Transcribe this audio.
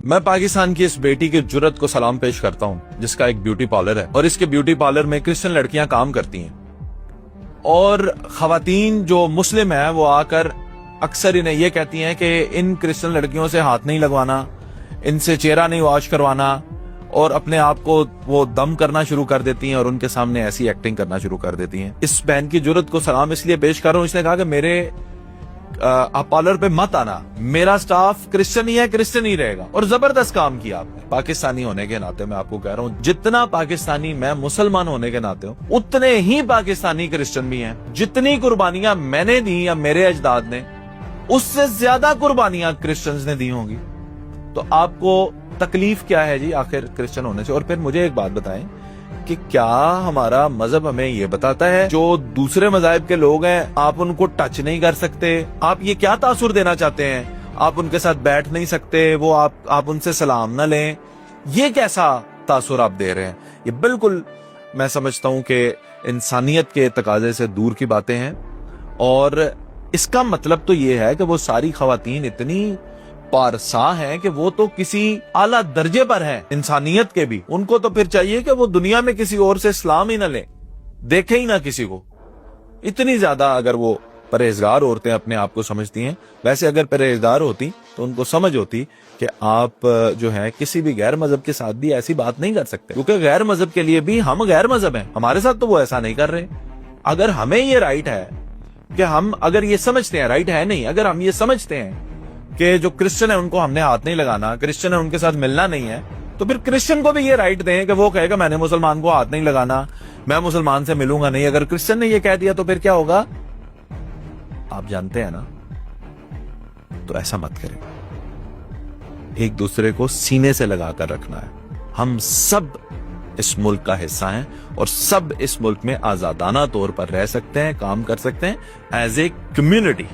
मैं पाकिस्तान की इस बेटी की जुर्रत को सलाम पेश करता हूं जिसका एक ब्यूटी पार्लर है और इसके ब्यूटी पार्लर में क्रिश्चियन लड़कियां काम करती हैं और खवातीन जो मुस्लिम है वो आकर अक्सर इन्हें ये कहती हैं कि इन क्रिश्चियन लड़कियों से हाथ नहीं लगवाना, इनसे चेहरा नहीं वॉश करवाना, और अपने आप को वो दम करना शुरू कर देती हैं और उनके सामने ऐसी एक्टिंग करना शुरू कर देती हैं। इस बहन की जुर्रत को सलाम इसलिए पेश कर रहा हूं, इसने कहा कि मेरे आप पार्लर पे मत आना, मेरा स्टाफ क्रिश्चियन ही है, क्रिश्चियन ही रहेगा। और जबरदस्त काम किया आपने। पाकिस्तानी होने के नाते मैं आपको कह रहा हूं, जितना पाकिस्तानी मैं मुसलमान होने के नाते हूं, उतने ही पाकिस्तानी क्रिश्चियन भी हैं। जितनी कुर्बानियां मैंने दी या मेरे अजदाद ने, उससे ज्यादा कुर्बानियां क्रिश्चियंस ने दी होंगी। तो आपको तकलीफ क्या है जी आखिर क्रिश्चियन होने से? और फिर मुझे एक बात बताएं कि क्या हमारा मजहब हमें ये बताता है जो दूसरे मजाहब के लोग हैं आप उनको टच नहीं कर सकते? आप ये क्या तासुर देना चाहते हैं? आप उनके साथ बैठ नहीं सकते, वो आप उनसे सलाम न लें, ये कैसा तासुर आप दे रहे हैं? ये बिल्कुल मैं समझता हूं कि इंसानियत के तकाजे से दूर की बातें हैं। और इसका मतलब तो ये है कि वो सारी खवातीन इतनी पारसा हैं कि वो तो किसी आला दर्जे पर हैं इंसानियत के भी। उनको तो फिर चाहिए कि वो दुनिया में किसी और से सलाम ही ना लें, देखे ही ना किसी को। इतनी ज्यादा अगर वो परहेजगार औरतें अपने आप को समझती हैं, वैसे अगर परहेजगार होती तो उनको समझ होती कि आप जो है किसी भी गैर मजहब के साथ भी ऐसी बात नहीं कर सकते, क्योंकि गैर मजहब के लिए भी हम गैर मजहब हैं, हमारे साथ तो वो ऐसा नहीं कर रहे। अगर हमें ये राइट है कि हम अगर ये समझते हैं, राइट है नहीं, अगर हम ये समझते हैं कि जो क्रिश्चियन है उनको हमने हाथ नहीं लगाना, क्रिश्चियन है उनके साथ मिलना नहीं है, तो फिर क्रिश्चियन को भी ये राइट दें कि वो कहेगा मैंने मुसलमान को हाथ नहीं लगाना, मैं मुसलमान से मिलूंगा नहीं। अगर क्रिश्चियन ने ये कह दिया तो फिर क्या होगा आप जानते हैं ना। तो ऐसा मत करें, एक दूसरे को सीने से लगाकर रखना है। हम सब इस मुल्क का हिस्सा हैं और सब इस मुल्क में आजादाना तौर पर रह सकते हैं, काम कर सकते हैं एज ए कम्युनिटी।